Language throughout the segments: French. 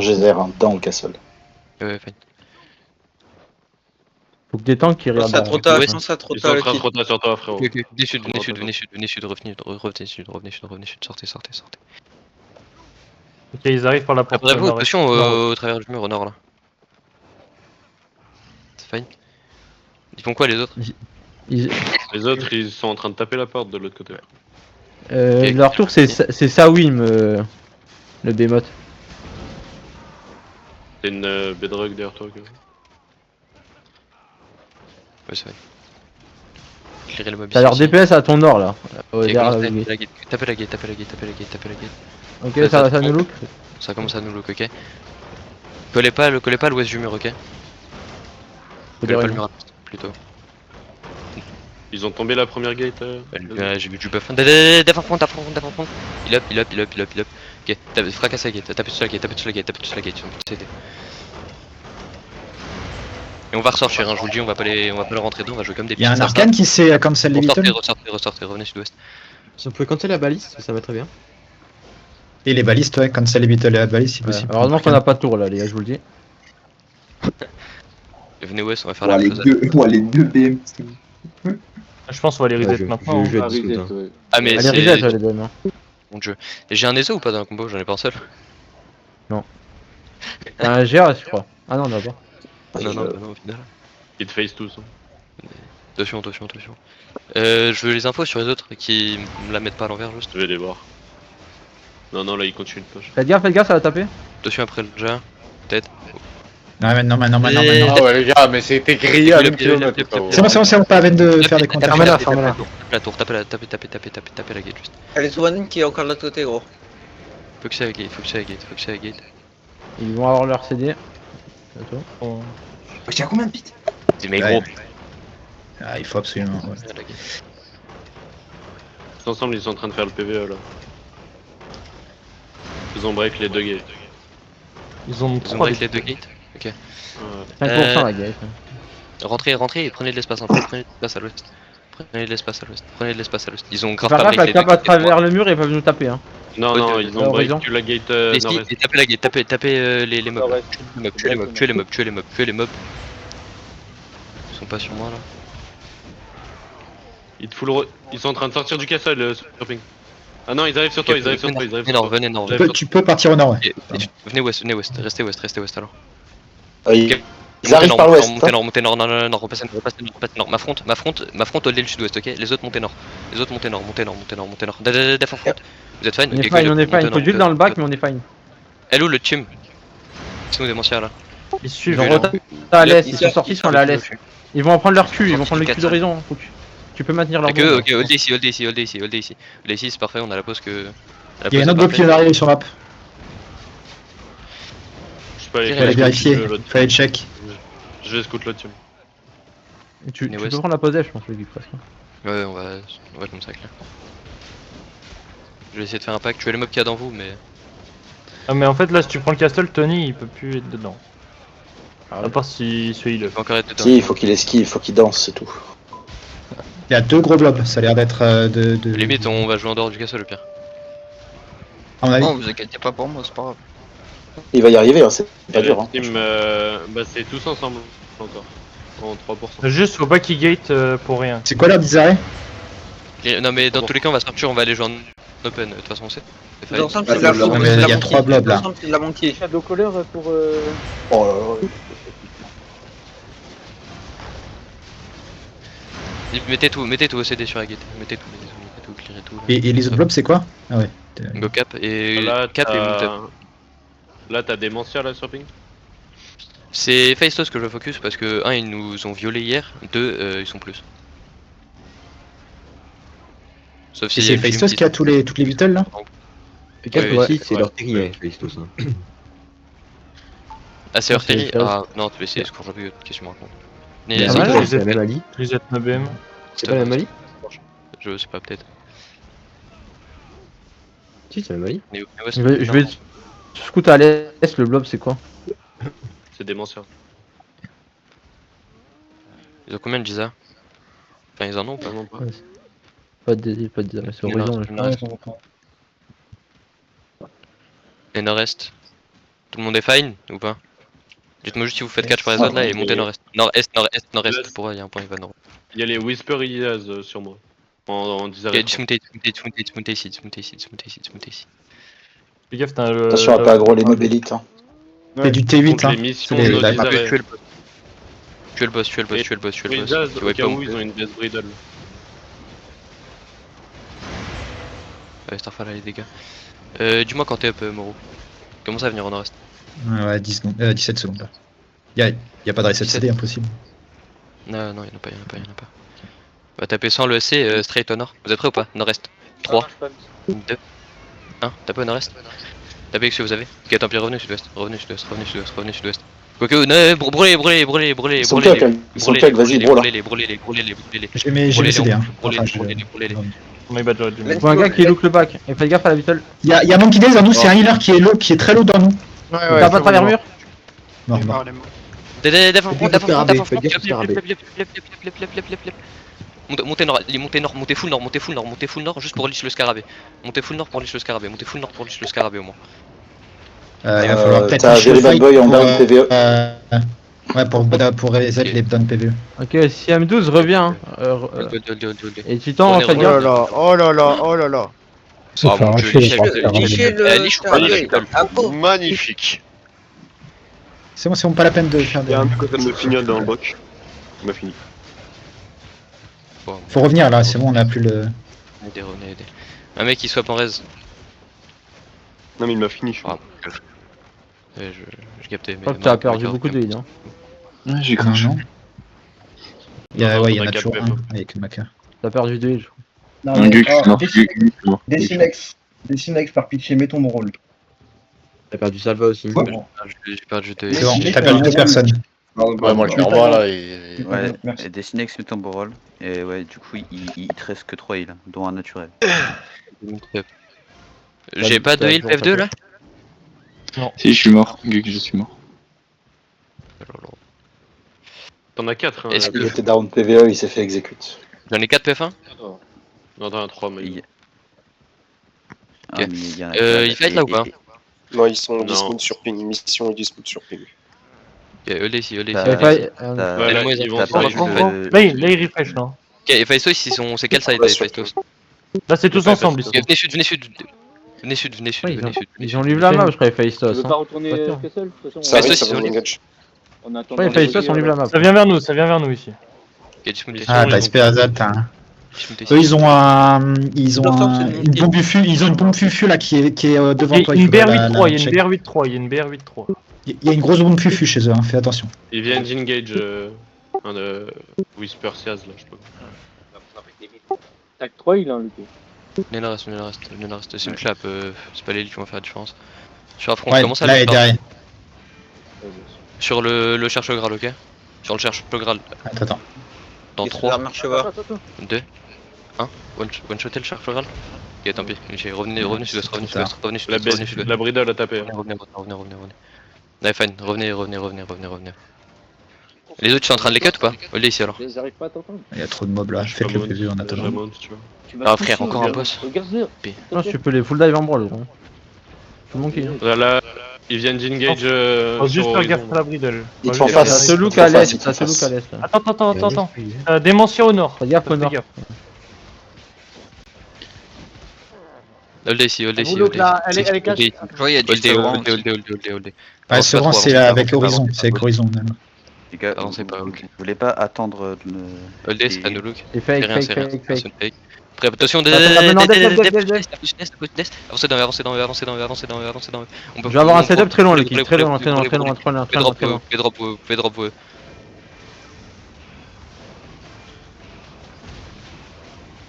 geyser hein, dans le castle. Fine. Faut que des tanks qui Je pense regardent. à trop tard, ouais, je pense à trop Ils sont en tard le train de kill. frotter sur toi, frérot. Ok, venez sud, venez Attends, sud, attends. venez sud, venez sud, revenez sud, revenez sud, sortez. Ok, ils arrivent par la porte. Préparez-vous, nord-est. attention Nord. au travers du mur au nord là. C'est fine. Ils font quoi les autres? Les autres, ils sont en train de taper la porte de l'autre côté. Leur tour, c'est Sawim, le Behemoth. T'as une bedrock derrière toi. Ouais, c'est vrai. Éclairer le mob. T'as leur DPS à ton nord là. Derrière la Tapez gate. la gate, tapez la gate. Ok, ça nous look. Ça commence à nous look, ok. Collez pas l'ouest du mur, ok. Faut Collez dire pas le rien. mur plutôt. Ils ont tombé la première gate. J'ai vu du buff. Def front. Il up. Ok, fracasse la gate, tapez sur la gate, ils vont tous aider. Et on va ressortir, hein, je vous le dis, on va pas le rentrer dedans, on va jouer comme des Il y a un petits arcane qui s'est cancel les Beatles. Ressortez, revenez sud-ouest. Si on pouvait compter la baliste, ça va très bien. Et les balistes, ouais, cancel les Beatles et la baliste si possible. Heureusement qu'on a pas de tour là, les gars, je vous le dis. Venez ouest, on va faire la les chose. deux BM. Je pense qu'on va les reset je maintenant. vais hein. être discute, hein. Ah, mais Allez, reset, les deux, non. mon dieu. Et j'ai un ESO ou pas dans le combo? J'en ai pas un seul. T'as un GR, je crois. Ah non, d'abord. Non, au final. Ils te face tous. Attention. Je veux les infos sur les autres qui me la mettent pas à l'envers juste. Je vais les voir. Non, là ils continuent de push. Faites gaffe, ça va taper. Attention après le jet. Peut-être. Non. Ah ouais, les gars, mais c'était grillé à 1 km. C'est bon, pas la peine de faire des contacts. Fermez-la. La tour, tapez la gate juste. Allez, Swan qui est encore de l'autre côté, gros. Faut que c'est la gate. Ils vont avoir leur CD. Attends. Bon. Il y a combien de bits? Mais Ouais. gros. Ah, il faut absolument. Ouais. La gate. Tous ensemble, ils sont en train de faire le PVE là. Ils ont break les deux gates. Ils ont Ils ont 3 break les deux gates. Ok. 5% la gate. Rentrez et prenez de l'espace un peu. Prenez de l'espace à l'ouest. Ils ont grave Faire pas gaffe, break elle les deux tape à gates. travers le mur et ils peuvent nous taper. Hein. Non, ils ont break horizon. que la gate Et si, nord-est. et tapez la gate, tapez les mobs. Nord-est. Tuez les mobs. Ils sont pas sur moi là. Ils sont en train de sortir du castle, Surping. Ah non, ils arrivent sur toi, ils arrivent sur toi. Venez nord. Tu peux partir au nord, ouais. Venez ouest, restez ouest alors. Ils arrivent par l'ouest. Montez nord, non, repassez nord. Ma front, holdez le sud-ouest, ok? Les autres montez nord. Montez nord. Def en front. Vous êtes fine? On est fine. Faut juste dans le bac, mais on est fine. Elle où le team? C'est où Démentiel là? Ils suivent. Ils ont là. roté à l'est, ils sont sortis, ils sont allés à l'est. Ils vont en prendre leur cul, ils vont prendre le cul d'horizon. Tu peux maintenir leur Ok, bombe. hold ici, c'est parfait, on a la pause que. Il y a un autre blob qui vient d'arriver sur map. Je peux aller Fallait vérifier, fallait check. Je vais scout l'autre team. Tu peux prendre la pause F, je pense, le presque. Ouais, on va comme ça, clair. Je vais essayer de faire un pack, tuer les mobs qu'il y a dans vous, mais. Ah, mais en fait, là, si tu prends le castle, Tony, il peut plus être dedans. À part si celui Il le. faut encore être dedans. Si, il faut qu'il esquive, il faut qu'il danse, c'est tout. Il y a 2 gros blobs, ça a l'air d'être de. Limite, on va jouer en dehors du castle, le pire. À mon avis. Non, vous inquiétez pas pour moi, c'est pas grave. Il va y arriver, hein, c'est pas dur. Hein. Team, c'est tous ensemble encore. En 3%. Juste, faut pas qu'ils gate pour rien. C'est quoi l'heure d'Israël? Non, mais dans tous les cas, on va sortir, on va aller jouer en open, de toute façon, on sait. Tous ensemble, Ouais, c'est de la mais monkey. il y a 3 blobs là. Tous ensemble, c'est de la monkey. Shadow Caller pour. Oh là là. Mettez tout au CD sur la gate. Mettez tout, clearez tout. Et les autres blobs, c'est quoi? Ah ouais. Go cap et Là, cap et move up. Là, t'as Démentiel là, Surping. C'est Faistos que je focus parce que 1 ils nous ont violé hier, 2 ils sont plus. Sauf Et c'est Faistos qui a toutes les Beatles là? Fais gaffe Ouais, aussi, c'est c'est vrai. leur terrier, Félistos. Ah c'est Artillery. c'est Ah non, c'est Scourge un peu, qu'est-ce que tu me racontes? Mais Ah, ouais, c'est la même Ali. Je les ai ma BM. C'est pas la même Ali? Je sais pas, peut-être. Si, c'est la même Ali. Je vais scout à l'est, le blob c'est quoi? C'est Démentiel. Ils ont combien de Giza? Enfin ils en ont ou pas? Non, pas. Pas de c'est horizon. Et nord-est. Tout le monde est fine ou pas? Dites-moi juste si vous faites catch par les autres là et montez nord-est. Nord-est, pour eux, il y a un point, il va nord. Il y a les Whisper Ilias sur moi. En Ok, disarrêt. dismontez ici. Fais gaffe, t'as Attention à pas aggro les mobélites. Hein. C'est du T8, Contre hein. les missions C'est des- no la- disarrêt. Tuez le boss. Tu Les Ilias, Tu au vois cas pas où ils ont une base bridle. Ouais, Starfall a les dégâts. Dis-moi quand t'es up, Moro. Commence à venir au nord-est. Ouais, 10 secondes, 17 secondes là. Y'a pas de reset CD, impossible. Non, y'en a pas. On va taper sans le SC straight au nord. Vous êtes prêts ou pas? Nord-est. 3, 2, 1. Tapez au nord-est. Tapez avec ce que vous avez. Ok, tant pis, revenez sud-ouest. Quoique, non, brûlez. Ils sont quelques, vas-y, bro là. J'ai mes CD, hein. Enfin, My bad, j'aurais dû. Il faut un gars qui look le back. Et faites gaffe à la battle. Y'a Monkey Gaze à nous, c'est un healer qui est low, qui est très low dans nous. T'as pas travers mur? Mort. Montez full nord, juste pour leash le scarabée. Montez full nord pour leash le scarabée au moins. Il va falloir peut-être t'as un Jerry Bad Boy en down PVE. Ouais, pour reset les down PVE. Ok, si M12 revient. Et Titan, faites gaffe. Oh là là. Ah mon dieu, Lichez le Stargate. Ah bon? Magnifique. C'est bon, pas la peine de faire Il y a des... un côté de me finir dans le bloc. Il m'a fini. Faut revenir là, c'est bon, on a plus le... Aidez. Un mec qui swap en res. Non mais il m'a fini. Ah, ouais, je captais. Je crois que t'as perdu beaucoup de heal. Hein. Ouais, j'ai Non, craché. non. Il y en on a a toujours capé, un avec le Maka. T'as perdu de heal, je crois. Un Guk, non, Guk, Decimex par pitié, mets ton rôle. T'as perdu Salva aussi. J'ai perdu de C'est bon, Mais t'as perdu deux personnes. Ouais, moi clairement là, il... Ouais, Et Dessinex met ton beau rôle. Et ouais, du coup, il te reste que 3 heals, dont un naturel. J'ai pas de heal PF2 là? Si, je suis mort. Guk, je suis mort. T'en as 4 hein. Est-ce Il était down PVE, il s'est fait exécute. J'en ai 4 PF1? Non, t'en as 3 mais... Ah, mais il y en a il fight là ou pas? Non, ils sont Non. dismount sur ping. Mission et dismount sur ping. Ok, eux ici. T'as- Et Ouais, là, moi, ils vont t'as se perdu faire Là, il refresh là. Ok, et Faistos, c'est quel side Faistos? Là, c'est tous ensemble ici. Venez sud. Ils ont livré la map, je crois, Faistos. Tu veux pas retourner Castle? De toute façon, Ça arrive, Faistos, ça ils va ont nous dit- engage. on attend. Ouais, Faistos, on livre la map. Ça vient vers nous ici. Ok, dismounté. Ah, t'as Esperazat, hein. Dismounté Eux, ici. ils ont une bombe fufu là qui est devant toi. Il y a une il faut la BR8-3, il y a check. une BR8-3. Il y a une grosse bombe fufu chez eux, hein, fais attention. Ils viennent d'engage un de Whisper Siaz là, je sais pas. Tac 3 il a un Luke. Venez là, reste. C'est une clap, c'est pas les qui vont faire la différence. Sur la front, Ouais, commence à là le et derrière. Sur le cherche Graal, ok? Sur le cherche Graal. Attends. Dans 3, marche bas. 2, 1. One-shotter le cherche Graal. Ok, tant pis. Revenez sud-ouest. La bridle a tapé. Revenez. Ouais, fine, revenez. Les autres, tu es en train de les cut ou pas? Allez ici alors. Ils arrivent pas à t'entendre. Il y a trop de mobs là, faites le PV en attendant. Ah frère, encore un boss. Regarde-le. Non, tu peux les full dive en brawl, gros. Tout monkey. Là, ils viennent d'engage Faut juste sur faire gaffe Horizon. à la bridle. Ils te font Ça face. se look à l'est, ça se look à l'est. Attends. Démention au nord. Fais gaffe au nord. Hold ici. Elle est cachée. Je vois, il y a du Sevran. Ouais, c'est vrai, c'est avec Horizon, c'est avec Horizon. Les gars, Avancez pas, vous ok. voulez pas attendre de me. Hold c'est pas no look. Et fake. Après, attention, avancez dans eux. Je vais avoir un setup très loin, Lucky. Très loin. Fais drop.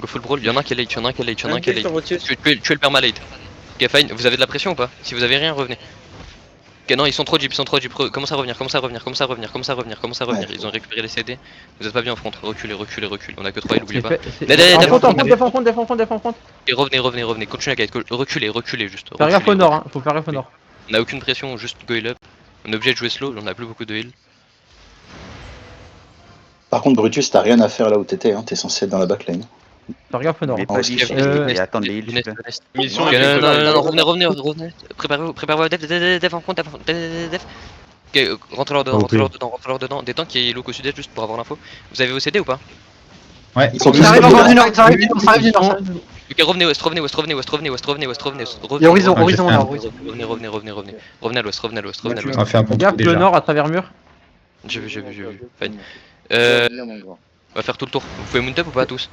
Go full brawl, y'en a un qui est late. Sur votre Tu es le perma late. Ok, fine, vous avez de la pression ou pas? Si vous avez rien, revenez. Ok, non, ils sont trop deep. Commence à revenir. Ils ont récupéré les CD. Vous êtes pas bien en front. Reculez. On a que 3, n'oubliez pas. Défends front. Et revenez. Continuez à guide. Reculez juste. Faire gaffe au nord, hein. Faut faire gaffe au nord. On a aucune pression, juste go heal up. On est obligé de jouer slow, on a plus beaucoup de heal. Par contre, Brutus, t'as rien à faire là où t'étais, hein. T'es censé être dans la backline. Fais gaffe au nord. Mais pas licher et attendre les heals, s'il te plaît. Mission, Non, revenez. Préparez-vous à def en front, def. Ok, rentrez leur dedans. Des tanks qui est look au sud-est juste pour avoir l'info. Vous avez vos CD ou pas? Ouais, Ils sont tous ça arrive sur encore le du nord, ça arrive du nord. Ok, revenez ouest. Et horizon, Ah, j'ai fait un- Revenez à l'ouest. On va faire un Fais bon gaffe, truc le déjà. nord à travers mur. J'ai vu. Fine. Bien, mon grand. On va faire tout le tour. Vous pouvez mount up ou pas tous?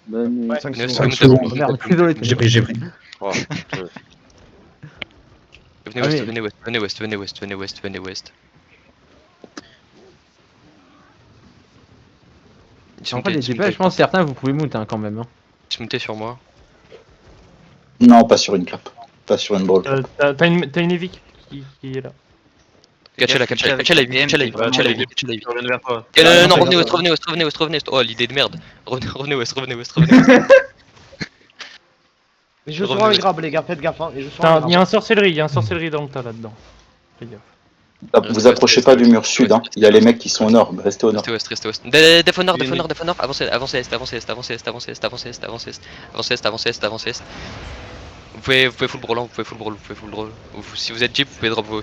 Ben, Ouais, 5 Venez, cinq venez, secondes. Merde, désolé. J'ai pris. Oh, putain. Venez ouest. Après les dépêches, je pense certains vous pouvez mount quand même. Smootez sur moi. Non, pas sur une clap. Pas sur une brawl clap. T'as une Evic qui est là. Catchez la vie. Je reviens vers toi. Non, revenez ouest. Oh, l'idée de merde. Revenez ouest. Mais je suis avec Grab, les gars, faites gaffe. Hein. Et je suis Il y a un sorcellerie dans le tas là-dedans. Fais gaffe. Vous approchez pas du mur sud, hein. Il y a les mecs qui sont au nord, restez au nord. Restez ouest. Def au nord. Avancez est. Vous pouvez full brawl. Si vous êtes jeep, vous pouvez drop vos.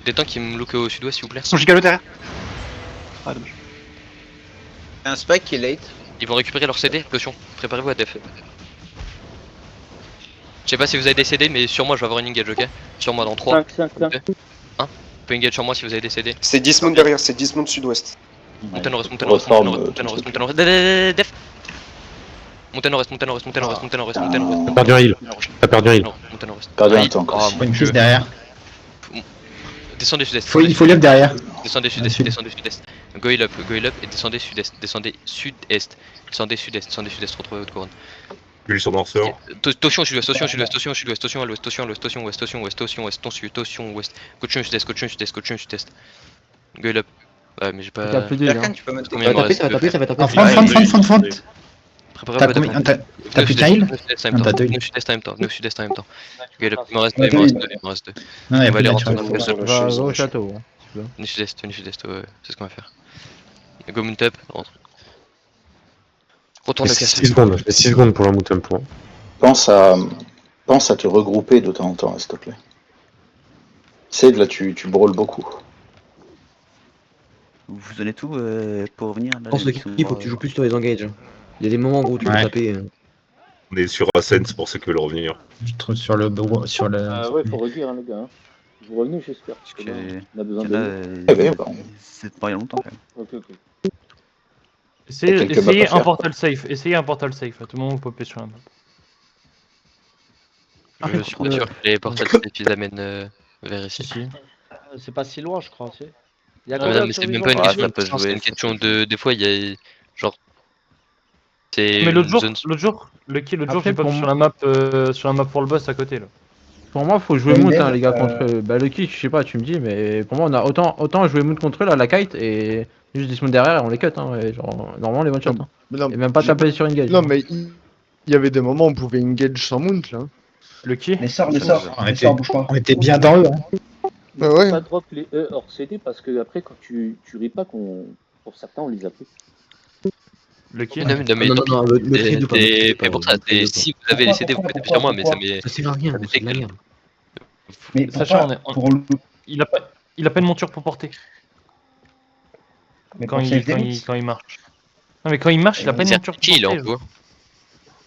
Des tanks qui me look au sud-ouest, s'il vous plaît. Son gigalo derrière. Un spike qui est late. Ils vont récupérer leur CD, potion. Préparez-vous à def. Je sais pas si vous avez des CD, mais sur moi je vais avoir une engage, ok? Sur moi dans 3. 5. 1. Vous pouvez engage sur moi si vous avez des CD. C'est 10 mondes derrière, c'est 10 mondes sud-ouest. Montez nord-est. Def. Montez nord-est. T'as perdu un heal. Montez nord-est. Perdu un tank. Une prise derrière. Descendez sud-est. Il faut lève derrière. Descendez sud-est. Go heal up et descendez sud-est. Descendez sud-est. Retrouvez votre couronne. Bulle sur danseur. Totion sud-ouest. Totion à l'ouest. Coachon sud-est. Go heal up. Ouais, mais j'ai pas. Berkane, tu peux mettre. Combien il me reste? Front. Préparez-vous T'as à combien? def. T'as plus de heal? Venez sud-est en même temps. Go heal up. Il m'en reste 2. Non, il y a On va plus aller de rentrer heal. dans le castle. Va au château. Venez sud-est, ouais, c'est ce qu'on va faire. Go mount up, rentre. Retourne le castle. 6 secondes pour la mouton point. Pense à te regrouper de temps en temps, s'il te plaît. C'est là, tu brawles beaucoup. Vous donnez tout pour revenir là. Il faut que tu joues plus sur les engages. Il y a des moments où tu peux taper. On est sur Ascent, c'est pour ça qu'ils veulent revenir. Je trouve sur le. Ouais, faut redire, hein, les gars. Vous revenez, j'espère. Parce que là, on a besoin de. C'est pas il y a longtemps quand même. Ok. Essayez un portal safe. À tout moment vous popez sur la map. Je suis pas sûr que les portals ils amènent vers ici. C'est pas si loin, je crois, tu sais. Mais c'est même pas une question de distance, c'est une question de. Des fois, il y a. Genre. Mais l'autre jour, j'ai pas vu sur la map pour le boss à côté là. Pour moi, faut jouer mood, les gars, contre le kick, je sais pas, tu me dis, mais pour moi, on a autant jouer mood contre eux, là, la kite, et juste dismount derrière, et on les cut, hein, et genre, normalement, les one shot, hein. Et même pas taper sur engage. Non, mais il y avait des moments où on pouvait engage sans mount, là. Le qui? Mais sors, bouge pas. On était bien dans eux, hein. Bah ouais. Pas drop les E hors CD parce que après, quand tu ripas, pour certains, on les a pris. Le qui? Non, mais pour ça, si vous avez les CD, vous pouvez taper sur moi, mais ça m'est. Ça sert à rien, c'est de la merde. Mais Sacha, il a pas une monture pour porter. Quand il marche. Non, mais quand il marche, il a pas une monture pour porter. Qui il est en gros?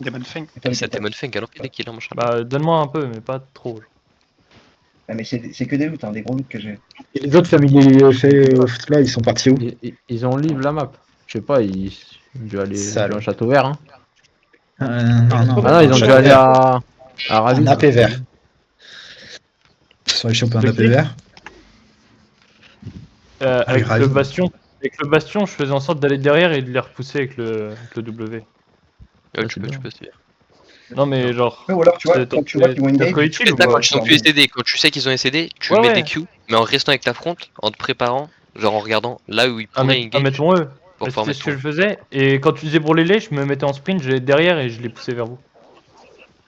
Demon Fang. C'est Demon Fang alors qu'il est là, mon chat. Bah, donne-moi un peu, mais pas trop. Ah, mais c'est que des loots, hein, des gros loots que j'ai. Et les autres familles là, ils sont partis où? Ils ont live la map. Je sais pas, ils ont dû aller dans un château vert, hein. Non, ils ont dû aller à Ravi. Un AP vert. Ils sont allés choper un AP vert. Avec le bastion, je faisais en sorte d'aller derrière et de les repousser avec le W. Ouais, tu peux se dire. Non mais genre. Ouais, ou alors tu vois, quand tu vois qu'ils vont engage. Quand ils sont plus SCD, quand tu sais qu'ils ont SCD, tu mets des Q, mais en restant avec ta front, en te préparant, genre en regardant là où ils pourraient engage. Mettons eux. C'est ce que je faisais, et quand tu disais brûler-les, je me mettais en sprint, j'allais derrière et je les poussais vers vous.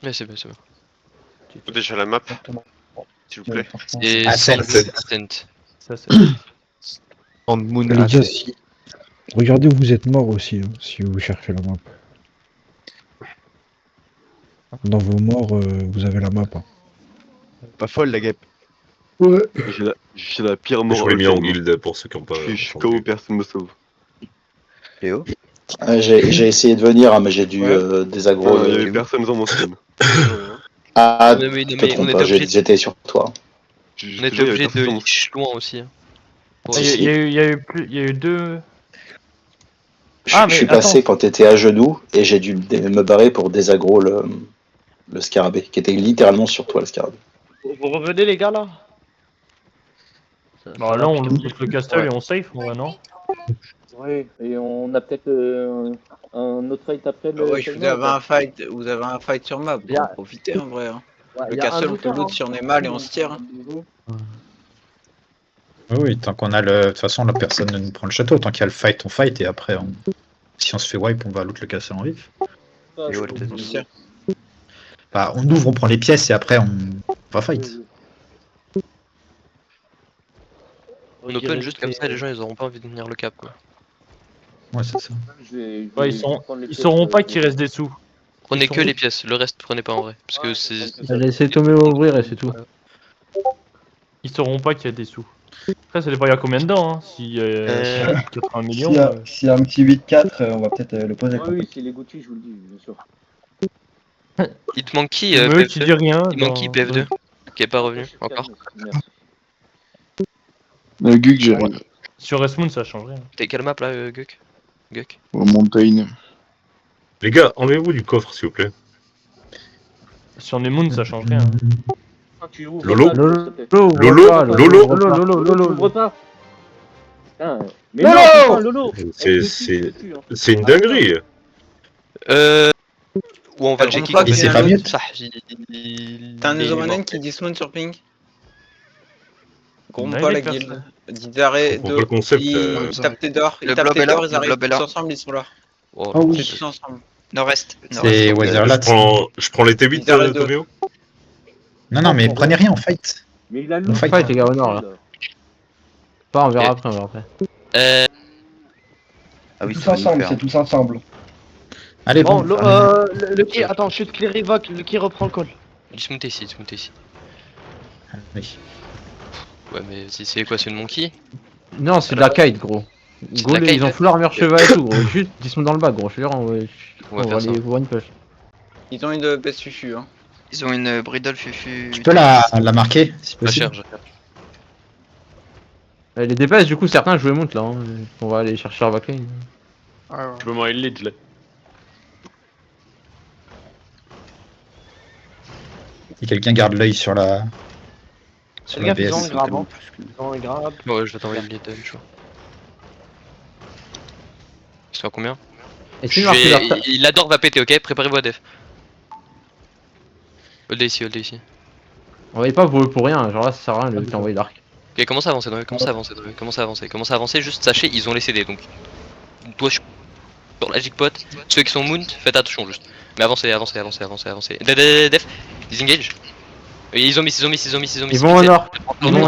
Ouais, c'est bon. Déjà la map, s'il vous plaît. C'est Ascent. Ça, c'est. En moon. Les gars, regardez où vous êtes morts aussi, hein, si vous cherchez la map. Dans vos morts, vous avez la map. Hein. Pas folle la guêpe. Ouais. J'ai la pire mort. Je l'ai mis en guilde pour ceux qui n'ont pas. Je suis KO, personne me sauve. Léo J'ai essayé de venir, hein, mais j'ai dû désaggro. Il y avait personne dans mon stream. Ah, tu te trompes pas, j'étais sur toi. On était obligé de leash loin aussi. Il y a eu deux. Je suis passé quand t'étais à genoux et j'ai dû me barrer pour désaggro le scarabée, qui était littéralement sur toi, le scarabée. Vous revenez les gars là? Bah là on loot le castle et on safe, ouais non? Ouais, et on a peut-être un autre fight après le... Ouais, vous avez un fight sur map, donc profitez en vrai. Hein. Ouais, le castle on peut loot si on est mal et on se tire. Hein. Oui, tant qu'on a le... De toute façon, la personne ne nous prend le château. Tant qu'il y a le fight, on fight. Et après, si on se fait wipe, on va loot le castle en vif. Bah, on ouvre, on prend les pièces et après, on va fight. On open juste comme ça, les gens ils auront pas envie de venir le cap quoi. Ouais, c'est ça. Ouais, ils sauront pas qu'il reste des sous. Prenez que les pièces, le reste prenez pas en vrai. Parce que c'est. Laissez Tomé ouvrir et c'est tout. Ils sauront pas qu'il y a des sous. Après, ça dépend il y a combien dedans, hein. Si 80 millions. S'il y a un petit 8-4, on va peut-être le poser. Oui, c'est les Gucci, je vous le dis, bien sûr. Il te manque qui qui dit rien. Il manque qui PF2 qui est pas revenu encore. Guk, j'arrive. Sur Resmoon, ça change rien. T'es quelle map là, Guk? Au Mountain. Les gars, enlevez-vous du coffre s'il vous plaît. Sur les Moons, ça change rien. Lolo Mais non, Lolo. C'est une dinguerie. Ou on va le checker. Mais c'est pas mieux. T'as un Uzomanen qui dismount sur ping. Gronde pas la guilde. Dis d'arrêt de. Ils tapent tes d'or, ils tapent tes d'or, ils arrivent tous ensemble, ils sont là. C'est tous ensemble. Nord-est. C'est Weatherlat. Je prends les T8 Toméo. Non, mais prenez rien en fight. Mais il a le fight, les gars, au nord là. Pas, on verra après, Ah oui, tous ensemble, c'est tous ensemble. Allez, bon. Le qui, attends, chute clear évoque, le qui reprend le call. Dismount ici, dismount ici. Oui. Ouais, mais c'est quoi, c'est une monkey? Non, c'est de la kite, gros. Ils ont full armure cheval et tout, gros. Juste, ils sont dans le bas, gros. Je suis là, on va les one push. Ils ont une baisse fufu, hein. Ils ont une bridle fufu. Tu peux la marquer si pas cher, les DPS, du coup, certains jouent monte là. Hein. On va aller chercher leur backline. Je peux m'en lead là. Si quelqu'un garde l'œil sur la. Sur la BS. Ils ont les grabes. Ouais, je vais t'envoyer le lead, chaud. Ils sont à combien? Il adore va péter, ok? Préparez-vous à def. Hold ici. On va pas pour rien, genre là ça sert à rien de t'envoyer l'arc. Ok, commencez à avancer, commencez à avancer, juste sachez, ils ont les CD donc. Toi, je suis sur la jigpot, ceux qui sont mount, faites attention juste. Mais avancez. Def, disengage. Ils ont mis. Ils vont au nord. Ils vont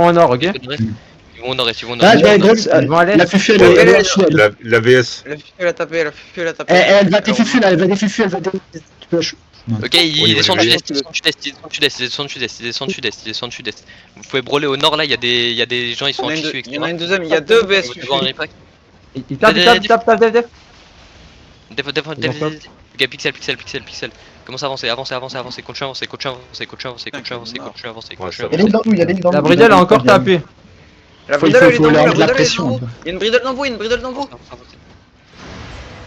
au nord, ok? Ils vont au nord, ils vont aller. La fufu, la VS. La fufu, elle a tapé, Elle va défufu là, elle va défufu, elle va défufu. Ok, ils descendent sud-est. Vous pouvez brawler au nord là, il y a des gens, ils sont en tissu, etc. Il y en a une deuxième, il y a deux VS. Il tape. Ok, pixel. Commence à avancer, continue à avancer. La bridle a encore tapé. La bridle elle est dans vous, il y a une bridle dans vous,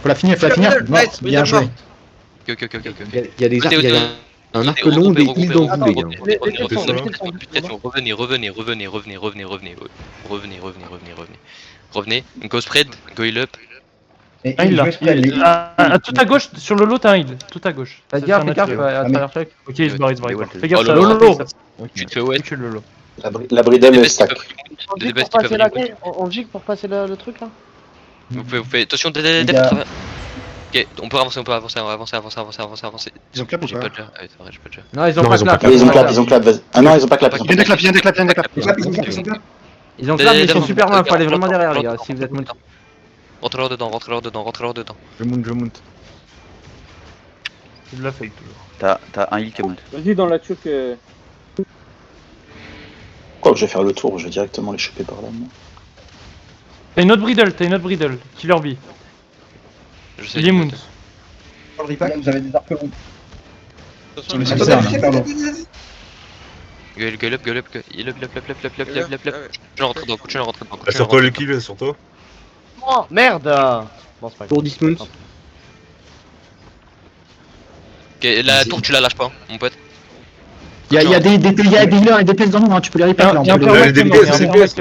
Faut la finir, bien joué. Ok. Il y a des arcs, il y a un arc long des îles dans vous, les gars. Revenez, go spread, go heal up. Un heal là. Tout à gauche, sur le lot t'as un heal, tout à gauche. Fais gaffe, à travers check. Ok, il se barre. Fais gaffe, ça Lolo. Tu te fais ouais. Tu le Lolo. La bridle est stack. On jig pour passer le truc là. Vous pouvez, attention, def à travers. Ok, on peut avancer. Ils ont clap ou pas? J'ai pas de jeu. Non, ils ont pas clap. Ils ont clap. Ah non, ils ont pas clap. Il y a des claps. Ils ont clap, mais ils sont super loin. Faut aller vraiment derrière, les gars, si vous êtes montés. Rentrez-leur dedans. Je monte. C'est de la fake toujours. T'as un heal qui monte. Vas-y dans la choc. Quoi, je vais faire le tour, je vais directement les choper par là. Moi. T'as une autre bridle, Killer Bee. Je sais. Il est Moons. Sur le repack, vous avez des arcs longs. Gueule up. Je rentre dedans, continue à rentrer dedans. Sur toi, le kill, sur toi. Oh merde. Bon, c'est pas grave. Pour Dismount. Ok, la tour, tu la lâches pas, hein, mon pote. Il y a des healers et des pièces dans nous, hein, tu peux les repack là. Il y a des pièces,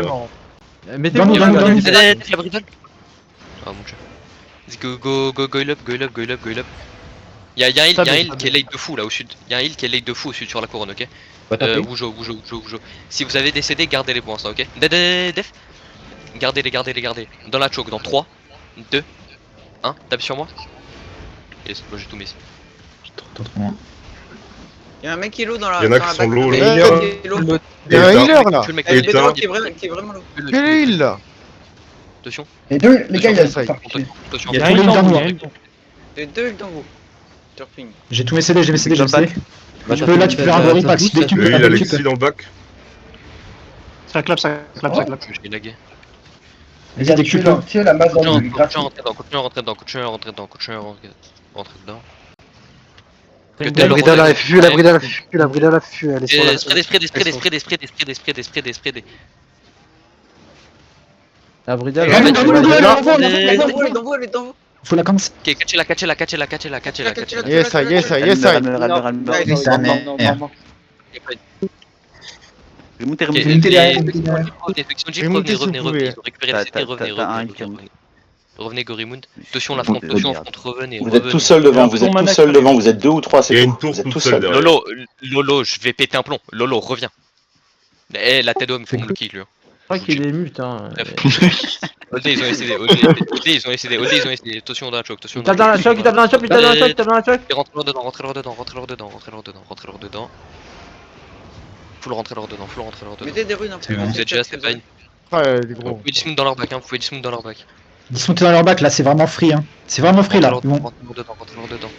Mettez-moi dans la bridle. Oh mon dieu. Go up. Y'a un heal qui est late de fou là au sud. Y'a un heal qui est late de fou au sud sur la couronne, ok. Wujo. Si vous avez décédé, gardez-les pour l'instant, ok. Def. Gardez-les. Dans la choke, dans 3, 2, 1. Tape sur moi. Yes, moi j'ai tout mis. Trop loin. Y'a un mec qui est low dans la. Y'en a qui sont low là. Il y a un healer là. Qui est vraiment low. Quel heal là? Attention. Les deux, les gars, il y a Attention. Il y a tous les healers dans nous. Les deux heals dans vous. Surfing. J'ai tous mes CD, je sais. Là, Tu peux faire un repack si tu Il peux. a Alexis dans le bac. Ça clap. J'ai lagué. Les gars, tuez la masse dans le Continue à rentrer dedans. La brida a fui, elle est sur la... Spray. La brida, Elle est dans vous. Faut la cancel. Ok, catchez-la. Yes, I. Remontez. Revenez Gorimund. Attention la front, revenez. Vous êtes tout seul devant, vous êtes 2 ou 3, Il y a c'est une tout. tour Vous êtes toute tout seule seul. derrière. Lolo, je vais péter un plomb. Lolo, reviens. Eh, la tête d'homme, faut me le kill lui. je crois qu'il est mute, hein. Oldé, ils ont essayé. Attention dans la choke, Il tape dans la choke. Rentrez-leur dedans. Faut le rentrer leur dedans. Mettez des runes un peu. Vous êtes déjà, c'est fine. Ouais, les Vous gros. pouvez dismount dans leur back, Dismontez dans leur back là, c'est vraiment free. C'est vraiment free là. Rentrez-leur dedans.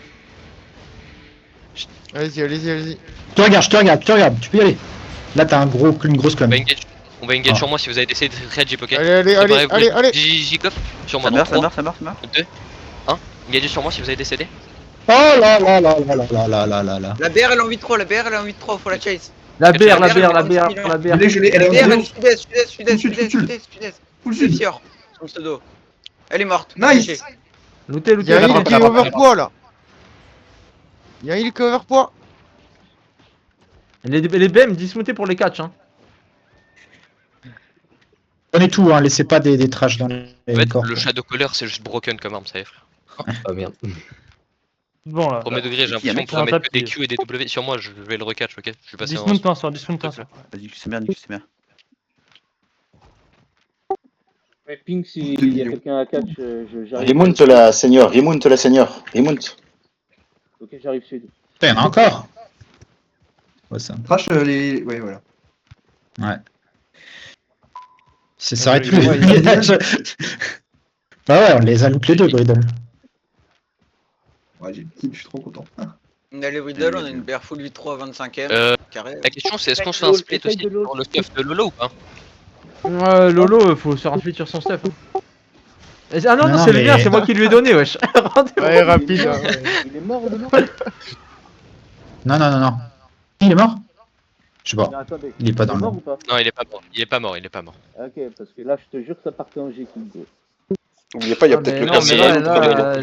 Allez-y. Je te regarde, tu peux y aller. Là t'as une grosse clame. On va engage sur moi si vous avez décidé de red jeep, ok. Allez. J-Coff sur moi. Ça meurt. 2, 1. Engagez sur moi si vous avez décédé. Oh là. La BR elle est en 8-3, faut la chase. La BR. Je l'ai, elle est en Sud-est. Fior, son pseudo. Elle est morte. Nice. Lootez. Il y a un heal qui est overpoids là. Les BM dismountés pour les catch, hein. Donnez tout, laissez pas des trash dans les corps. Le Shadow Caller c'est juste broken comme arme, ça y est frère. Ah merde. Bon là. Premier degré, j'ai l'impression qu'on pourrait mettre des Q et des W sur moi, je vais le recatch, ok. Je vais passer en... Dismount. Vas-y, c'est merde. Ouais, ping s'il y a quelqu'un à catch, j'arrive. Remonte la seigneur. Ok, j'arrive sud. Il y en a encore. Ouais, ça. Crash les. Ouais, voilà. Ouais. Ça s'arrête plus. Bah ouais, on les a loot les deux, Bridle. Ouais, je suis trop content. On a les Riddle, on a une BR full 8-3 25ème. Carré. La question c'est est-ce qu'on se fait un split aussi sur le stuff de Lolo ou pas? Ouais, Lolo, faut se faire un split sur son stuff. Ah non, c'est le mien, c'est moi qui lui ai donné, wesh. Ouais, rapide. Il est mort, Lolo. Non. Il est mort? Je sais pas. Attendez. Il est pas dans le... mort ou pas? Non, il est pas mort. Ok, parce que là, je te jure que ça partait en G. N'oubliez pas, il y a peut-être le mais là,